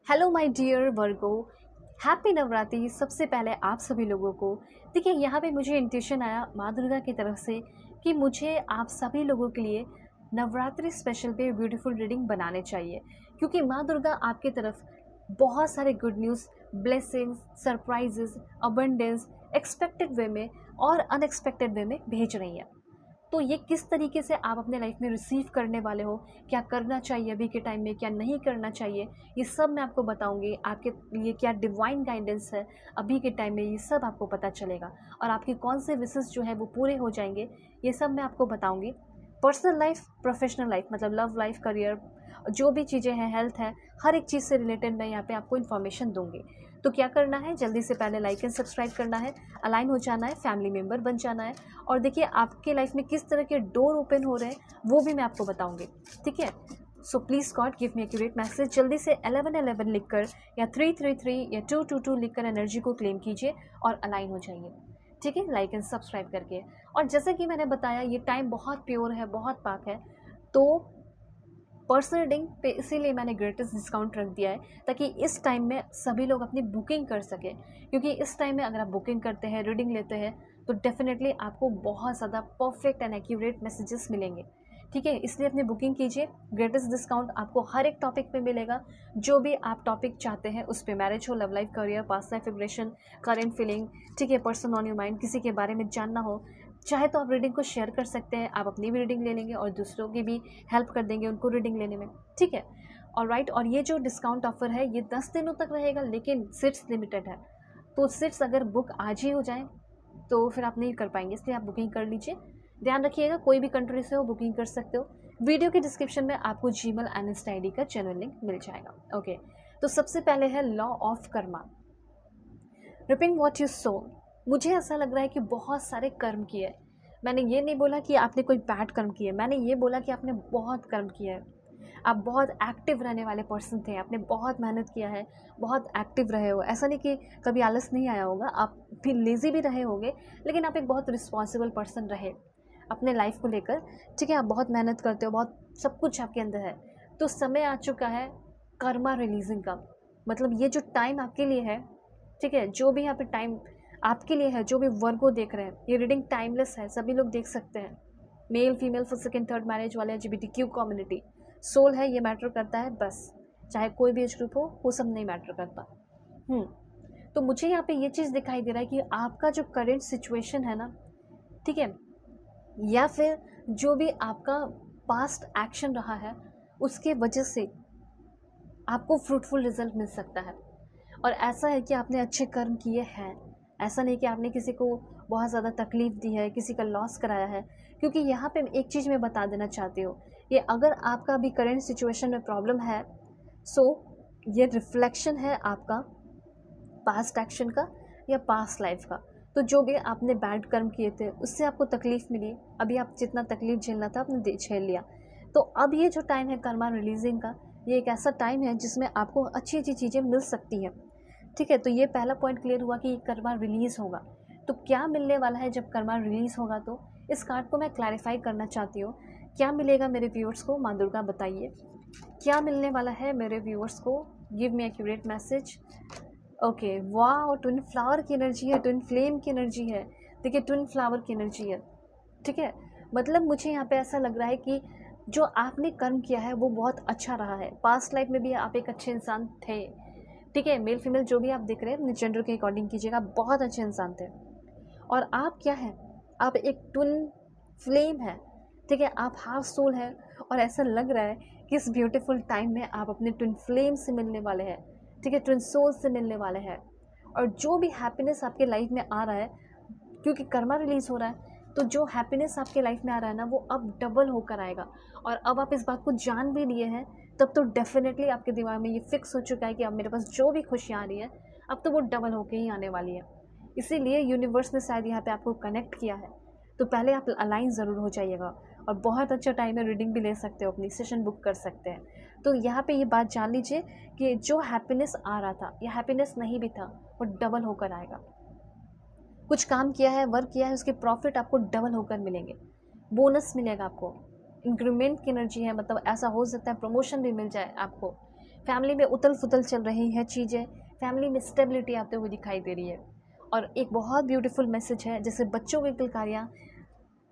Hello my dear virgo, happy Navratri. सबसे पहले आप सभी लोगों को देखिए, यहाँ पे मुझे इंट्यूशन आया माँ दुर्गा की तरफ से कि मुझे आप सभी लोगों के लिए नवरात्रि स्पेशल पे ब्यूटीफुल रीडिंग बनाने चाहिए, क्योंकि माँ दुर्गा आपकी तरफ बहुत सारे good news, blessings, surprises, abundance expected way में और अनएक्सपेक्टेड वे में भेज रही है। तो ये किस तरीके से आप अपने लाइफ में रिसीव करने वाले हो, क्या करना चाहिए अभी के टाइम में, क्या नहीं करना चाहिए, ये सब मैं आपको बताऊंगी। आपके लिए क्या डिवाइन गाइडेंस है अभी के टाइम में, ये सब आपको पता चलेगा। और आपके कौन से विशेस जो है वो पूरे हो जाएंगे, ये सब मैं आपको बताऊंगी। पर्सनल लाइफ, प्रोफेशनल लाइफ, मतलब लव लाइफ, करियर, जो भी चीज़ें हैं, हेल्थ है, हर एक चीज़ से रिलेटेड मैं यहाँ पे आपको इन्फॉर्मेशन दूंगी। तो क्या करना है, जल्दी से पहले लाइक एंड सब्सक्राइब करना है, अलाइन हो जाना है, फैमिली मेम्बर बन जाना है। और देखिए आपके लाइफ में किस तरह के डोर ओपन हो रहे हैं वो भी मैं आपको बताऊंगी, ठीक है। So please God give me accurate message. जल्दी से 1111 लिखकर या 333 या 222 लिखकर एनर्जी को क्लेम कीजिए और अलाइन हो जाइए, ठीक है, लाइक एंड सब्सक्राइब करके। और जैसे कि मैंने बताया, ये टाइम बहुत प्योर है, बहुत पाक है। तो पर्सनल रीडिंग पे इसीलिए मैंने ग्रेटेस्ट डिस्काउंट रख दिया है, ताकि इस टाइम में सभी लोग अपनी बुकिंग कर सकें। क्योंकि इस टाइम में अगर आप बुकिंग करते हैं, रीडिंग लेते हैं, तो डेफिनेटली आपको बहुत ज़्यादा परफेक्ट एंड एक्यूरेट मैसेजेस मिलेंगे, ठीक है। इसलिए अपनी बुकिंग कीजिए। ग्रेटेस्ट डिस्काउंट आपको हर एक टॉपिक पे मिलेगा, जो भी आप टॉपिक चाहते हैं उस पर, मैरिज हो, love life, career, past life vibration, current feeling, ठीक है, पर्सन ऑन योर माइंड, किसी के बारे में जानना हो, चाहे तो आप रीडिंग को शेयर कर सकते हैं। आप अपनी भी रीडिंग ले लेंगे और दूसरों की भी हेल्प कर देंगे उनको रीडिंग लेने में, ठीक है। और राइट, और ये जो डिस्काउंट ऑफर है ये 10 दिनों तक रहेगा, लेकिन सीट्स लिमिटेड है। तो सीट्स अगर बुक आज ही हो जाए तो फिर आप नहीं कर पाएंगे, इसलिए आप बुकिंग कर लीजिए। ध्यान रखिएगा, कोई भी कंट्री से हो बुकिंग कर सकते हो। वीडियो के डिस्क्रिप्शन में आपको जीमेल एंड इंस्टा आईडी का जेन्युइन लिंक मिल जाएगा, ओके। तो सबसे पहले है law of Karma, ripping what you so. मुझे ऐसा लग रहा है कि बहुत सारे कर्म किए। मैंने ये नहीं बोला कि आपने कोई बैड कर्म किए, मैंने ये बोला कि आपने बहुत कर्म किया है। आप बहुत एक्टिव रहने वाले पर्सन थे, आपने बहुत मेहनत किया है, बहुत एक्टिव रहे हो। ऐसा नहीं कि कभी आलस नहीं आया होगा, आप भी लेज़ी भी रहे होंगे, लेकिन आप एक बहुत रिस्पॉन्सिबल पर्सन रहे अपने लाइफ को लेकर, ठीक है। आप बहुत मेहनत करते हो, बहुत सब कुछ आपके अंदर है। तो समय आ चुका है कर्मा रिलीजिंग का, मतलब ये जो टाइम आपके लिए है, ठीक है, जो भी यहाँ पे टाइम आपके लिए है, जो भी वर्ग को देख रहे हैं, ये रीडिंग टाइमलेस है, सभी लोग देख सकते हैं। Male, female, first, second, third marriage वाले, LGBTQ कम्युनिटी, सोल है, ये मैटर करता है बस। चाहे कोई भी एज ग्रुप हो, वो सब नहीं मैटर करता। तो मुझे यहाँ पे ये चीज़ दिखाई दे रहा है कि आपका जो करेंट सिचुएशन है ना, ठीक है, या फिर जो भी आपका पास्ट एक्शन रहा है, उसके वजह से आपको फ्रूटफुल रिजल्ट मिल सकता है। और ऐसा है कि आपने अच्छे कर्म किए हैं, ऐसा नहीं कि आपने किसी को बहुत ज़्यादा तकलीफ़ दी है, किसी का लॉस कराया है। क्योंकि यहाँ पे एक चीज़ मैं बता देना चाहती हूँ, ये अगर आपका अभी करेंट सिचुएशन में प्रॉब्लम है, सो ये रिफ्लेक्शन है आपका पास्ट एक्शन का या पास्ट लाइफ का। तो जो भी आपने बैड कर्म किए थे, उससे आपको तकलीफ़ मिली, अभी आप जितना तकलीफ़ झेलना था आपने झेल लिया। तो अब ये जो टाइम है कर्मा रिलीजिंग का, ये एक ऐसा टाइम है जिसमें आपको अच्छी अच्छी चीज़ें मिल सकती हैं, ठीक है। तो ये पहला पॉइंट क्लियर हुआ कि कर्मा रिलीज़ होगा। तो क्या मिलने वाला है जब कर्मा रिलीज़ होगा, तो इस कार्ड को मैं क्लैरिफाई करना चाहती हूँ। क्या मिलेगा मेरे व्यूअर्स को, माँ दुर्गा बताइए क्या मिलने वाला है मेरे व्यूअर्स को। Give me accurate message. Okay, वाह, ट्विन फ्लावर की एनर्जी है, ट्विन फ्लेम की एनर्जी है, देखिए ट्विन फ्लावर की एनर्जी है, ठीक है। मतलब मुझे यहाँ पे ऐसा लग रहा है कि जो आपने कर्म किया है वो बहुत अच्छा रहा है। पास्ट लाइफ में भी आप एक अच्छे इंसान थे, ठीक है। मेल फीमेल जो भी आप देख रहे हैं अपने जेंडर के अकॉर्डिंग कीजिएगा, बहुत अच्छे इंसान थे। और आप क्या हैं, आप एक ट्विन फ्लेम है, ठीक है, आप हाफ सोल है। और ऐसा लग रहा है कि इस ब्यूटीफुल टाइम में आप अपने ट्विन फ्लेम से मिलने वाले हैं, ठीक है, ट्विन सोल से मिलने वाले हैं। और जो भी हैप्पीनेस आपके लाइफ में आ रहा है, क्योंकि कर्मा रिलीज़ हो रहा है, तो जो हैप्पीनेस आपके लाइफ में आ रहा है ना, वो अब डबल होकर आएगा। और अब आप इस बात को जान भी लिए हैं, तब तो डेफिनेटली आपके दिमाग में ये फिक्स हो चुका है कि अब मेरे पास जो भी खुशियाँ आ रही है, अब तो वो डबल होके ही आने वाली है। इसीलिए यूनिवर्स ने शायद यहाँ पे आपको कनेक्ट किया है। तो पहले आप अलाइन ज़रूर हो जाइएगा। और बहुत अच्छा टाइम है, रीडिंग भी ले सकते हो, अपनी सेशन बुक कर सकते हैं। तो यहाँ पे ये बात जान लीजिए कि जो हैप्पीनेस आ रहा था या हैप्पीनेस नहीं भी था, वो डबल होकर आएगा। कुछ काम किया है, वर्क किया है, उसके प्रॉफिट आपको डबल होकर मिलेंगे, बोनस मिलेगा आपको, इंक्रीमेंट की एनर्जी है, मतलब ऐसा हो सकता है प्रमोशन भी मिल जाए आपको, फैमिली में उथल-पुथल चल रही है चीज़ें, फैमिली में स्टेबिलिटी आते हुए दिखाई दे रही है। और एक बहुत ब्यूटीफुल मैसेज है, जैसे बच्चों की किलकारियाँ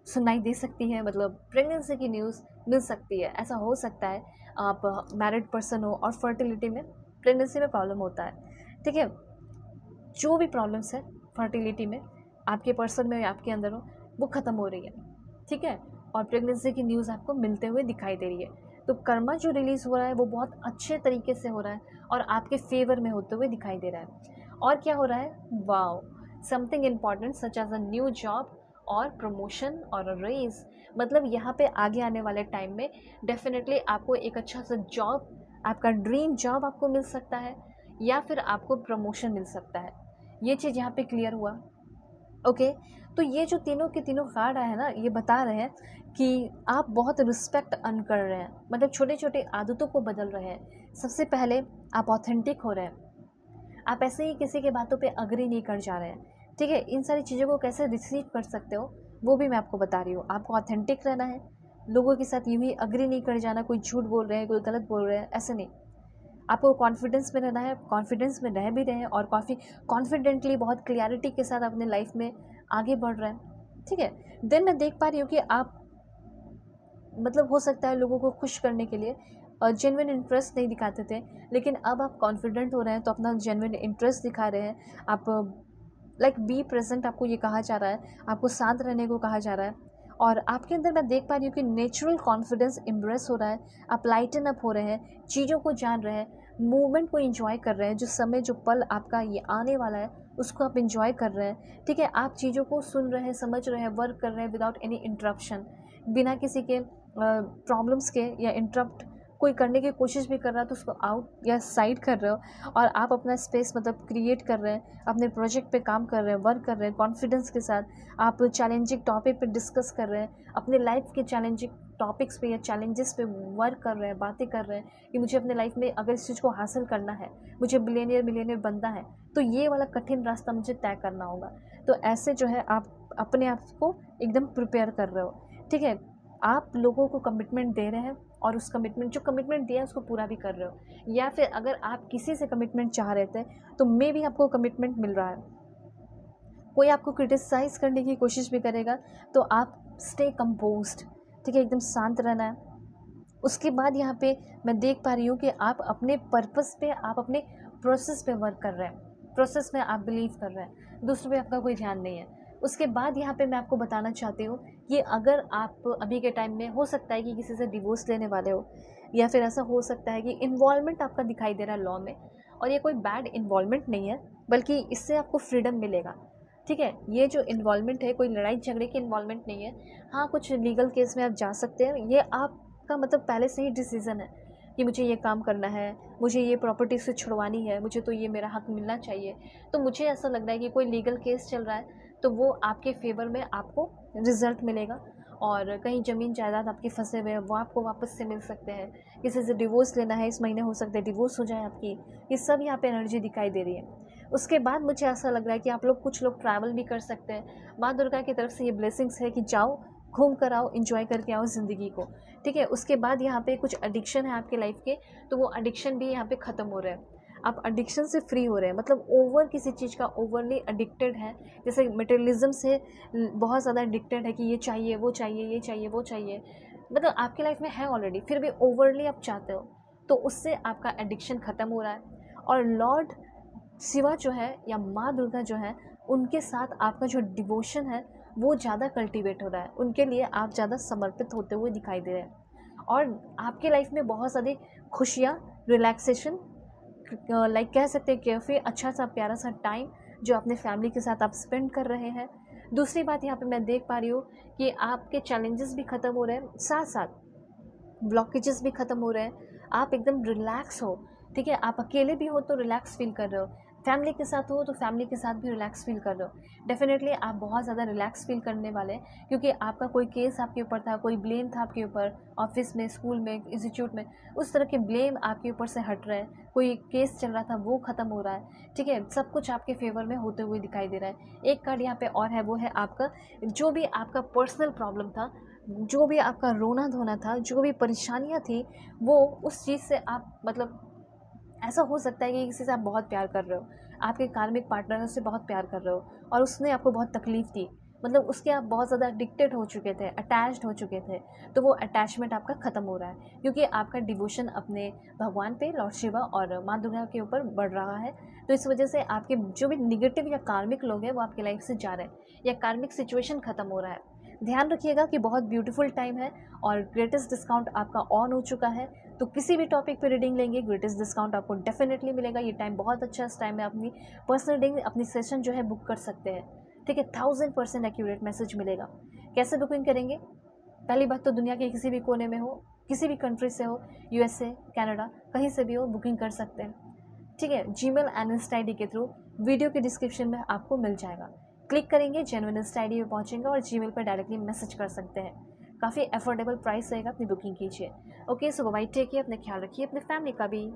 सुनाई दे सकती है, मतलब प्रेगनेंसी की न्यूज़ मिल सकती है। ऐसा हो सकता है आप मैरिड पर्सन हो और फर्टिलिटी में, प्रेगनेंसी में प्रॉब्लम होता है, ठीक है। जो भी प्रॉब्लम्स है फर्टिलिटी में आपके पर्सन में या आपके अंदर हो, वो ख़त्म हो रही है, ठीक है। और प्रेगनेंसी की न्यूज़ आपको मिलते हुए दिखाई दे रही है। तो कर्मा जो रिलीज़ हो रहा है वो बहुत अच्छे तरीके से हो रहा है और आपके फेवर में होते हुए दिखाई दे रहा है। और क्या हो रहा है, wow, something important such as a new job और प्रमोशन और रेज। मतलब यहाँ पे आगे आने वाले टाइम में डेफिनेटली आपको एक अच्छा सा जॉब, आपका ड्रीम जॉब आपको मिल सकता है, या फिर आपको प्रमोशन मिल सकता है। ये चीज़ यहाँ पे क्लियर हुआ। ओके, तो ये जो तीनों के तीनों कार्ड आए हैं ना, ये बता रहे हैं कि आप बहुत रिस्पेक्ट अर्न कर रहे हैं, मतलब छोटे छोटे आदतों को बदल रहे हैं। सबसे पहले आप ऑथेंटिक हो रहे हैं, आप ऐसे ही किसी के बातों पे अग्री नहीं कर जा रहे हैं, ठीक है। इन सारी चीज़ों को कैसे रिसीव कर सकते हो वो भी मैं आपको बता रही हूँ। आपको ऑथेंटिक रहना है, लोगों के साथ यूँ ही अग्री नहीं कर जाना, कोई झूठ बोल रहे हैं, कोई गलत बोल रहे हैं, ऐसे नहीं। आपको कॉन्फिडेंस में रहना है, कॉन्फिडेंस में रह भी रहे हैं और काफ़ी कॉन्फिडेंटली बहुत क्लियरिटी के साथ अपने लाइफ में आगे बढ़ रहे हैं, ठीक है। देन मैं देख पा रही हूँ कि आप, मतलब हो सकता है लोगों को खुश करने के लिए जेन्युइन इंटरेस्ट नहीं दिखाते थे, लेकिन अब आप कॉन्फिडेंट हो रहे हैं तो अपना जेन्युइन इंटरेस्ट दिखा रहे हैं। आप लाइक बी प्रेजेंट, आपको ये कहा जा रहा है, आपको शांत रहने को कहा जा रहा है। और आपके अंदर मैं देख पा रही हूँ कि नेचुरल कॉन्फिडेंस इम्प्रेस हो रहा है, आप लाइटन अप हो रहे हैं, चीज़ों को जान रहे हैं, मूवमेंट को एंजॉय कर रहे हैं, जो समय जो पल आपका ये आने वाला है उसको आप एंजॉय कर रहे हैं, ठीक है। आप चीज़ों को सुन रहे हैं, समझ रहे हैं, वर्क कर रहे हैं विदाउट एनी इंटरप्शन, बिना किसी के प्रॉब्लम्स के या इंटरप्ट कोई करने की कोशिश भी कर रहा है तो उसको आउट या साइड कर रहे हो, और आप अपना स्पेस मतलब क्रिएट कर रहे हैं, अपने प्रोजेक्ट पे काम कर रहे हैं, वर्क कर रहे हैं कॉन्फिडेंस के साथ। आप चैलेंजिंग टॉपिक पे डिस्कस कर रहे हैं, अपने लाइफ के चैलेंजिंग टॉपिक्स पे या चैलेंजेस पे वर्क कर रहे हैं, बातें कर रहे हैं कि मुझे अपने लाइफ में अगर इस चीज़ को हासिल करना है, मुझे बिलियनियर बनना है, तो ये वाला कठिन रास्ता मुझे तय करना होगा। तो ऐसे जो है आप अपने आप को एकदम प्रिपेयर कर रहे हो, ठीक है। आप लोगों को कमिटमेंट दे रहे हैं और उस कमिटमेंट, जो कमिटमेंट दिया है उसको पूरा भी कर रहे हो, या फिर अगर आप किसी से कमिटमेंट चाह रहे थे तो मे भी आपको कमिटमेंट मिल रहा है। कोई आपको क्रिटिसाइज़ करने की कोशिश भी करेगा तो आप स्टे कंपोज्ड, ठीक है, एकदम शांत रहना है। उसके बाद यहाँ पे मैं देख पा रही हूँ कि आप अपने पर्पस पे, आप अपने प्रोसेस पे वर्क कर रहे हैं, प्रोसेस में आप बिलीव कर रहे हैं, दूसरों पे आपका कोई ध्यान नहीं है। उसके बाद यहाँ पे मैं आपको बताना चाहती हूँ कि अगर आप अभी के टाइम में, हो सकता है कि किसी से डिवोर्स लेने वाले हो, या फिर ऐसा हो सकता है कि इन्वॉल्वमेंट आपका दिखाई दे रहा है लॉ में, और ये कोई बैड इन्वॉल्वमेंट नहीं है, बल्कि इससे आपको फ्रीडम मिलेगा, ठीक है। ये जो इन्वॉल्वमेंट है कोई लड़ाई झगड़े की इन्वॉल्वमेंट नहीं है। हाँ, कुछ लीगल केस में आप जा सकते हैं, ये आपका मतलब पहले से ही डिसीज़न है कि मुझे ये काम करना है, मुझे ये प्रॉपर्टी से छुड़वानी है, मुझे तो ये मेरा हक मिलना चाहिए। तो मुझे ऐसा लग रहा है कि कोई लीगल केस चल रहा है तो वो आपके फेवर में आपको रिजल्ट मिलेगा, और कहीं ज़मीन जायदाद आपके फंसे हुए हैं वो आपको वापस से मिल सकते हैं। किसी से डिवोर्स लेना है, इस महीने हो सकता है डिवोर्स हो जाए आपकी। ये सब यहाँ पे एनर्जी दिखाई दे रही है। उसके बाद मुझे ऐसा लग रहा है कि आप लोग, कुछ लोग ट्रैवल भी कर सकते हैं। माँ दुर्गा की तरफ से ये ब्लेसिंग्स है कि जाओ, घूम कर आओ, एंजॉय करके आओ ज़िंदगी को, ठीक है। उसके बाद यहाँ पे कुछ एडिक्शन है आपके लाइफ के, तो वो एडिक्शन भी यहाँ पे ख़त्म हो रहे हैं, आप एडिक्शन से फ्री हो रहे हैं। मतलब ओवर किसी चीज़ का ओवरली एडिक्टेड है, जैसे मटेरियलिज्म से बहुत ज़्यादा एडिक्टेड है कि ये चाहिए, वो चाहिए, ये चाहिए, वो चाहिए, मतलब आपकी लाइफ में है ऑलरेडी, फिर भी ओवरली आप चाहते हो, तो उससे आपका एडिक्शन ख़त्म हो रहा है। और लॉर्ड शिवा जो है या माँ दुर्गा जो है, उनके साथ आपका जो डिवोशन है वो ज़्यादा कल्टीवेट हो रहा है, उनके लिए आप ज़्यादा समर्पित होते हुए दिखाई दे रहे हैं। और आपके लाइफ में बहुत सारी खुशियाँ, रिलैक्सेशन, लाइक कह सकते हैं कैफ़े, अच्छा सा प्यारा सा टाइम जो अपने फैमिली के साथ आप स्पेंड कर रहे हैं। दूसरी बात यहाँ पे मैं देख पा रही हूँ कि आपके चैलेंजेस भी ख़त्म हो रहे हैं, साथ साथ ब्लॉकेजेस भी ख़त्म हो रहे हैं, आप एकदम रिलैक्स हो, ठीक है। आप अकेले भी हो तो रिलैक्स फील कर रहे हो, फैमिली के साथ हो तो फैमिली के साथ भी रिलैक्स फील कर रहे हो। डेफिनेटली आप बहुत ज़्यादा रिलैक्स फील करने वाले हैं, क्योंकि आपका कोई केस आपके ऊपर था, कोई ब्लेम था आपके ऊपर, ऑफिस में, स्कूल में, इंस्टीट्यूट में, उस तरह के ब्लेम आपके ऊपर से हट रहे हैं, कोई केस चल रहा था वो ख़त्म हो रहा है, ठीक है। सब कुछ आपके फेवर में होते हुए दिखाई दे रहा है। एक कार्ड यहाँ पे और है, वो है आपका, जो भी आपका पर्सनल प्रॉब्लम था, जो भी आपका रोना धोना था, जो भी परेशानियाँ थी, वो उस चीज़ से आप मतलब ऐसा हो सकता है कि किसी से आप बहुत प्यार कर रहे हो, आपके कार्मिक पार्टनर से बहुत प्यार कर रहे हो और उसने आपको बहुत तकलीफ़ दी, मतलब उसके आप बहुत ज़्यादा एडिक्टेड हो चुके थे, अटैच्ड हो चुके थे, तो वो अटैचमेंट आपका ख़त्म हो रहा है क्योंकि आपका डिवोशन अपने भगवान पे, लॉर्ड शिवा और माँ दुर्गा के ऊपर बढ़ रहा है। तो इस वजह से आपके जो भी नेगेटिव या कार्मिक लोग हैं वो आपकी लाइफ से जा रहे हैं या कार्मिक सिचुएशन ख़त्म हो रहा है। ध्यान रखिएगा कि बहुत ब्यूटीफुल टाइम है और ग्रेटेस्ट डिस्काउंट आपका ऑन हो चुका है। तो किसी भी टॉपिक पे रीडिंग लेंगे ग्रेटेस्ट डिस्काउंट आपको डेफिनेटली मिलेगा। ये टाइम बहुत अच्छा है, इस टाइम में अपनी पर्सनल रीडिंग, अपनी सेशन जो है बुक कर सकते हैं। ठीक है, 1000% एक्यूरेट मैसेज मिलेगा। कैसे बुकिंग करेंगे? पहली बात तो दुनिया के किसी भी कोने में हो, किसी भी कंट्री से हो, यूएसए, कनाडा, कहीं से भी हो, बुकिंग कर सकते हैं। ठीक है, जीमेल एंड इंस्टा आईडी के थ्रू वीडियो के डिस्क्रिप्शन में आपको मिल जाएगा। क्लिक करेंगे, जेन्युइन इंस्टा आईडी पे पहुंचेंगे और जीमेल पर डायरेक्टली मैसेज कर सकते हैं। काफ़ी अफोर्डेबल प्राइस रहेगा, अपनी बुकिंग कीजिए। ओके, सो बाय, टेक केयर, अपने ख्याल रखिए, अपने फैमिली का भी।